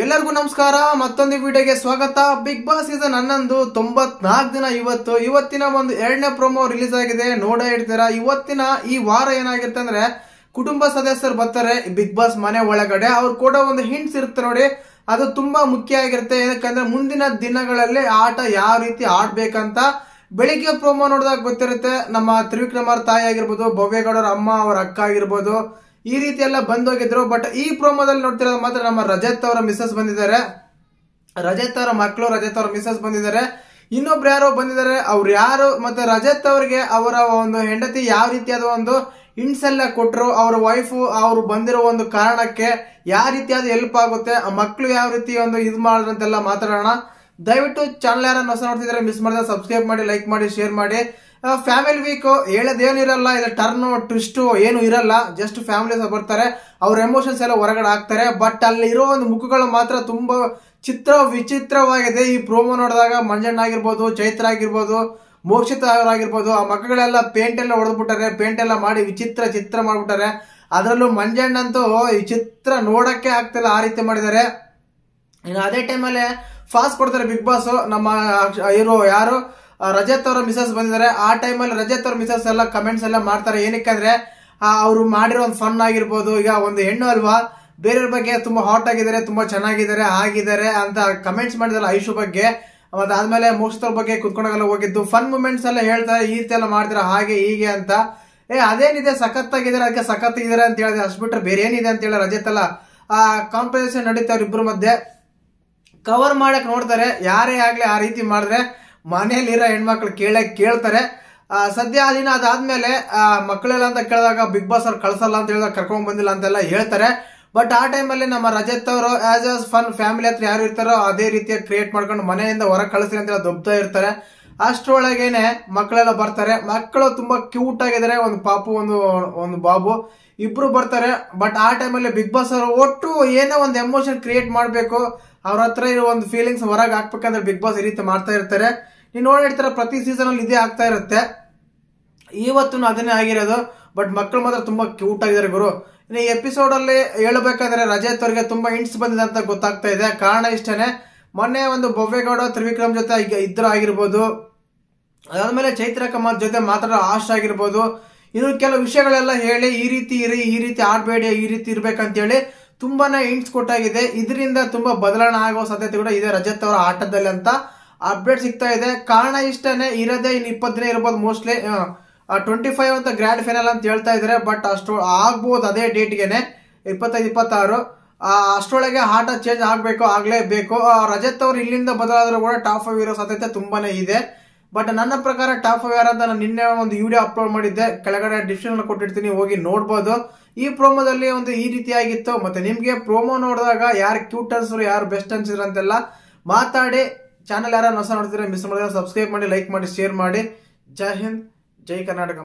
ಎಲ್ಲರಿಗೂ ನಮಸ್ಕಾರ. ಮತ್ತೊಂದು ವಿಡಿಯೋಗೆ ಸ್ವಾಗತ. ಬಿಗ್ ಬಾಸ್ ಸೀಸನ್ 11 94 ದಿನ ಇವತ್ತಿನ ಒಂದು ಎರಡನೇ ಪ್ರೋಮೋ ರಿಲೀಸ್ ಆಗಿದೆ. ನೋಡೇ ಇರ್ತೀರಾ. ಇವತ್ತಿನ ಈ ವಾರ ಏನಾಗಿರುತ್ತೆ ಅಂದ್ರೆ, ಕುಟುಂಬ ಸದಸ್ಯರು ಬರ್ತಾರೆ ಬಿಗ್ ಬಾಸ್ ಮನೆ ಒಳಗಡೆ. ಅವ್ರು ಕೂಡ ಒಂದು ಹಿಂಟ್ಸ್ ಇರುತ್ತೆ ನೋಡಿ, ಅದು ತುಂಬಾ ಮುಖ್ಯ ಆಗಿರುತ್ತೆ. ಏನಕ್ಕಂದ್ರೆ ಮುಂದಿನ ದಿನಗಳಲ್ಲಿ ಆಟ ಯಾವ ರೀತಿ ಆಡ್ಬೇಕಂತ ಬೆಳಿಗ್ಗೆ ಪ್ರೋಮೋ ನೋಡಿದಾಗ ಗೊತ್ತಿರುತ್ತೆ. ನಮ್ಮ ತ್ರಿವಿಕ್ರಮ್ ಅವ್ರ ತಾಯಿ ಆಗಿರ್ಬೋದು, ಭವ್ಯಗೌಡರ ಅಮ್ಮ, ಅವ್ರ ಅಕ್ಕ ಆಗಿರ್ಬೋದು, ಈ ರೀತಿ ಎಲ್ಲ ಬಂದೋಗಿದ್ರು. ಬಟ್ ಈ ಪ್ರೋಮೋದಲ್ಲಿ ನೋಡ್ತಿರೋದು ಮಾತ್ರ ನಮ್ಮ ರಜತ್ ಅವರ ಮಿಸಸ್ ಬಂದಿದ್ದಾರೆ, ರಜತ್ ಅವರ ಮಕ್ಕಳು, ರಜತ್ ಅವರ ಮಿಸಸ್ ಬಂದಿದ್ದಾರೆ. ಇನ್ನೊಬ್ರು ಯಾರೋ ಬಂದಿದ್ದಾರೆ. ಅವ್ರು ಯಾರು ಮತ್ತೆ ರಜತ್ ಅವರಿಗೆ ಅವರ ಒಂದು ಹೆಂಡತಿ ಯಾವ ರೀತಿಯಾದ ಒಂದು ಹಿಂಟ್ಸ್ ಎಲ್ಲ ಕೊಟ್ಟರು, ಅವ್ರ ವೈಫ್ ಅವ್ರು ಬಂದಿರೋ ಒಂದು ಕಾರಣಕ್ಕೆ ಯಾವ ರೀತಿಯಾದ ಹೆಲ್ಪ್ ಆಗುತ್ತೆ, ಆ ಮಕ್ಕಳು ಯಾವ ರೀತಿ ಒಂದು ಇದು ಮಾಡಿದ್ರಂತೆಲ್ಲ ಮಾತಾಡೋಣ. ದಯವಿಟ್ಟು ಚಾನಲ್ ಯಾರನ್ನ ಹೊಸ ನೋಡ್ತಿದ್ರೆ ಮಿಸ್ ಮಾಡಿದ್ರೆ ಸಬ್ಸ್ಕ್ರೈಬ್ ಮಾಡಿ, ಲೈಕ್ ಮಾಡಿ, ಶೇರ್ ಮಾಡಿ. ಫ್ಯಾಮಿಲಿ ವೀಕ್ ಹೇಳೋದೇನು ಇರಲ್ಲ, ಇದು ಟರ್ನ್ ಟ್ವಿಸ್ಟ್ ಏನು ಇರಲ್ಲ. ಜಸ್ಟ್ ಫ್ಯಾಮಿಲಿ ಬರ್ತಾರೆ, ಅವ್ರ ಎಮೋಷನ್ಸ್ ಎಲ್ಲ ಹೊರಗಡೆ ಹಾಕ್ತಾರೆ. ಬಟ್ ಅಲ್ಲಿ ಇರೋ ಒಂದು ಮುಖಗಳು ಮಾತ್ರ ತುಂಬಾ ವಿಚಿತ್ರವಾಗಿದೆ. ಈ ಪ್ರೋಮೋ ನೋಡಿದಾಗ ಮಂಜಣ್ಣ ಆಗಿರ್ಬೋದು, ಚೈತ್ರ ಆಗಿರ್ಬೋದು, ಮೋಕ್ಷಿತ ಅವರಾಗಿರ್ಬೋದು, ಆ ಮಕ್ಕಳೆಲ್ಲ ಪೇಂಟ್ ಎಲ್ಲ ಹೊಡೆದ್ಬಿಟ್ಟಾರೆ, ಪೇಂಟ್ ಎಲ್ಲ ಮಾಡಿ ಚಿತ್ರ ಮಾಡ್ಬಿಟ್ಟಾರೆ. ಅದರಲ್ಲೂ ಮಂಜಣ್ಣ ಅಂತೂ ಈ ಚಿತ್ರ ನೋಡಕ್ಕೆ ಆಗ್ತಿಲ್ಲ, ಆ ರೀತಿ ಮಾಡಿದ್ದಾರೆ. ಇನ್ನು ಅದೇ ಟೈಮಲ್ಲಿ ಫಾಸ್ಟ್ ಕೊಡ್ತಾರೆ ಬಿಗ್ ಬಾಸ್. ನಮ್ಮ ಇರೋ ಯಾರು ರಜತ್ ಅವರ ಮಿಸಸ್ ಬಂದಿದ್ದಾರೆ. ಆ ಟೈಮಲ್ಲಿ ರಜತ್ ಅವ್ರ ಮಿಸಸ್ ಎಲ್ಲ ಕಮೆಂಟ್ಸ್ ಎಲ್ಲ ಮಾಡ್ತಾರೆ. ಏನಕ್ಕಂದ್ರೆ ಅವ್ರು ಮಾಡಿರೋ ಒಂದು ಫನ್ ಆಗಿರ್ಬೋದು. ಈಗ ಒಂದು ಹೆಣ್ಣು ಅಲ್ವಾ, ಬೇರೆಯವ್ರ ಬಗ್ಗೆ ತುಂಬಾ ಹಾಟ್ ಆಗಿದ್ದಾರೆ, ತುಂಬಾ ಚೆನ್ನಾಗಿದ್ದಾರೆ, ಆಗಿದ್ದಾರೆ ಅಂತ ಕಮೆಂಟ್ಸ್ ಮಾಡಿದಾರೆ ಐಶು ಬಗ್ಗೆ. ಮತ್ತೆ ಆದ್ಮೇಲೆ ಮೋಕ್ಷಿತ್ ಅವ್ರ ಬಗ್ಗೆ ಕುತ್ಕೊಂಡಾಗೆಲ್ಲ ಹೋಗಿದ್ದು ಫನ್ ಮೂಮೆಂಟ್ಸ್ ಎಲ್ಲ ಹೇಳ್ತಾರೆ, ಈ ರೀತಿ ಎಲ್ಲ ಮಾಡ್ತಾರೆ ಹಾಗೆ ಹೀಗೆ ಅಂತ. ಅದೇನಿದೆ, ಸಖತ್ತಾಗಿದ್ದಾರೆ, ಅದಕ್ಕೆ ಸಖತ್ತಿದ್ದಾರೆ ಅಂತ ಹೇಳಿದ್ರೆ, ಅಷ್ಟು ಬಿಟ್ರೆ ಬೇರೆ ಏನಿದೆ ಅಂತ ಹೇಳಿ ರಜತ್ ಎಲ್ಲ ಆ ಕಾಂಪಿಟೇಷನ್ ನಡೀತಾ ಇಬ್ಬರು ಮಧ್ಯೆ ಕವರ್ ಮಾಡಕ್ ನೋಡ್ತಾರೆ. ಯಾರೇ ಆಗ್ಲಿ ಆ ರೀತಿ ಮಾಡಿದ್ರೆ ಮನೆಯಲ್ಲಿರೋ ಹೆಣ್ಮಕ್ಳು ಕೇಳ್ತಾರೆ. ಸದ್ಯ ಆ ದಿನ ಅದಾದ್ಮೇಲೆ ಮಕ್ಕಳೆಲ್ಲ ಅಂತ ಕೇಳಿದಾಗ ಬಿಗ್ ಬಾಸ್ ಅವ್ರು ಕಳ್ಸಲ್ಲ ಅಂತ ಹೇಳಿದಾಗ ಕರ್ಕೊಂಡ್ ಬಂದಿಲ್ಲ ಅಂತೆಲ್ಲ ಹೇಳ್ತಾರೆ. ಬಟ್ ಆ ಟೈಮಲ್ಲಿ ನಮ್ಮ ರಜತ್ ಅವರು ಆಸ್ ಅ ಫನ್ ಫ್ಯಾಮಿಲಿ ಹತ್ರ ಯಾರು ಇರ್ತಾರೋ ಅದೇ ರೀತಿಯ ಕ್ರಿಯೇಟ್ ಮಾಡ್ಕೊಂಡು ಮನೆಯಿಂದ ಹೊರ ಕಳಿಸ್ರಿ ಅಂತ ಹೇಳಿ ದೊಬ್ತಾ ಇರ್ತಾರೆ. ಅಷ್ಟರೊಳಗೇನೆ ಮಕ್ಕಳೆಲ್ಲ ಬರ್ತಾರೆ. ಮಕ್ಕಳು ತುಂಬಾ ಕ್ಯೂಟ್ ಆಗಿದ್ದಾರೆ, ಒಂದು ಪಾಪು, ಒಂದು ಬಾಬು, ಇಬ್ರು ಬರ್ತಾರೆ. ಬಟ್ ಆ ಟೈಮಲ್ಲಿ ಬಿಗ್ ಬಾಸ್ ಅವರು ಒಟ್ಟು ಏನೋ ಒಂದು ಎಮೋಷನ್ ಕ್ರಿಯೇಟ್ ಮಾಡ್ಬೇಕು, ಅವ್ರ ಹತ್ರ ಇರೋ ಒಂದು ಫೀಲಿಂಗ್ಸ್ ಹೊರಗೆ ಹಾಕ್ಬೇಕಂದ್ರೆ ಬಿಗ್ ಬಾಸ್ ಈ ರೀತಿ ಮಾಡ್ತಾ ಇರ್ತಾರೆ. ನೀವು ನೋಡಿರ್ತಾರೆ, ಪ್ರತಿ ಸೀಸನ್ ಅಲ್ಲಿ ಇದೇ ಆಗ್ತಾ ಇರುತ್ತೆ. ಇವತ್ತು ಅದನ್ನೇ ಆಗಿರೋದು. ಬಟ್ ಮಕ್ಕಳು ಮಾತ್ರ ತುಂಬಾ ಕ್ಯೂಟ್ ಆಗಿದ್ದಾರೆ ಗುರು. ಇನ್ನು ಈ ಎಪಿಸೋಡ್ ಅಲ್ಲಿ ಹೇಳ್ಬೇಕಂದ್ರೆ ರಜತ್ ಅವರಿಗೆ ತುಂಬಾ ಹಿಂಟ್ಸ್ ಬಂದಿದೆ ಅಂತ ಗೊತ್ತಾಗ್ತಾ ಇದೆ. ಕಾರಣ ಇಷ್ಟೇನೆ, ಮೊನ್ನೆ ಒಂದು ಭವ್ಯಗೌಡ ತ್ರಿವಿಕ್ರಮ್ ಜೊತೆ ಇದ್ರ ಆಗಿರ್ಬೋದು, ಅದಾದ್ಮೇಲೆ ಚೈತ್ರ ಕಮಲ್ ಜೊತೆ ಮಾತಾಡೋ ಆಶ್ ಆಗಿರ್ಬೋದು, ಇನ್ನು ಕೆಲವು ವಿಷಯಗಳೆಲ್ಲ ಹೇಳಿ ಈ ರೀತಿ ಇರಿ, ಈ ರೀತಿ ಆಡ್ಬೇಡಿ, ಈ ರೀತಿ ಇರ್ಬೇಕಂತ ಹೇಳಿ ತುಂಬಾನೇ ಹಿಂಟ್ಸ್ ಕೊಟ್ಟಾಗಿದೆ. ಇದರಿಂದ ತುಂಬಾ ಬದಲಾವಣೆ ಆಗೋ ಸಾಧ್ಯತೆ ಕೂಡ ಇದೆ ರಜತ್ ಅವರ ಆಟದಲ್ಲಿ ಅಂತ ಅಪ್ಡೇಟ್ ಸಿಗ್ತಾ ಇದೆ. ಕಾರಣ ಇಷ್ಟನೇ, ಇರೋದೇ ಇನ್ನು 20 ದಿನ ಇರ್ಬೋದು, ಮೋಸ್ಟ್ಲಿ 25 ಅಂತ ಗ್ರ್ಯಾಂಡ್ ಫೈನಲ್ ಅಂತ ಹೇಳ್ತಾ ಇದಾರೆ. ಬಟ್ ಅಷ್ಟು ಆಗ್ಬೋದು ಅದೇ ಡೇಟ್ಗೆನೆ 25-26. ಅಷ್ಟರೊಳಗೆ ಆಟ ಚೇಂಜ್ ಆಗ್ಲೇಬೇಕು. ರಜತ್ ಅವ್ರು ಇಲ್ಲಿಂದ ಬದಲಾದ್ರೂ ಕೂಡ ಟಾಪ್ 5 ಇರೋ ಸಾಧ್ಯತೆ ತುಂಬಾನೇ ಇದೆ. ಬಟ್ ನನ್ನ ಪ್ರಕಾರ ಟಾಪ್ 5 ಯಾರಂತ ನಾನು ನಿನ್ನೆ ಒಂದು ವಿಡಿಯೋ ಅಪ್ಲೋಡ್ ಮಾಡಿದ್ದೆ, ಕೆಳಗಡೆ ಡಿಸ್ಕ್ರಿಪ್ಷನ್ ಕೊಟ್ಟಿರ್ತೀನಿ, ಹೋಗಿ ನೋಡ್ಬೋದು. ಈ ಪ್ರೋಮೋದಲ್ಲಿ ಒಂದು ಈ ರೀತಿಯಾಗಿತ್ತು. ಮತ್ತೆ ನಿಮ್ಗೆ ಪ್ರೋಮೋ ನೋಡಿದಾಗ ಯಾರು ಕ್ಯೂಟ್ ಅನ್ಸಿದ್ರು, ಯಾರು ಬೆಸ್ಟ್ ಅನ್ಸಿದ್ರು ಅಂತೆಲ್ಲ ಮಾತಾಡಿ. ಚಾನಲ್ ಯಾರು ಹೊಸ ನೋಡ್ತಿದ್ರೆ ಮಿಸ್ ಮಾಡಿದ್ರೆ ಸಬ್ಸ್ಕ್ರೈಬ್ ಮಾಡಿ, ಲೈಕ್ ಮಾಡಿ, ಶೇರ್ ಮಾಡಿ. ಜೈ ಹಿಂದ್, ಜೈ ಕರ್ನಾಟಕ.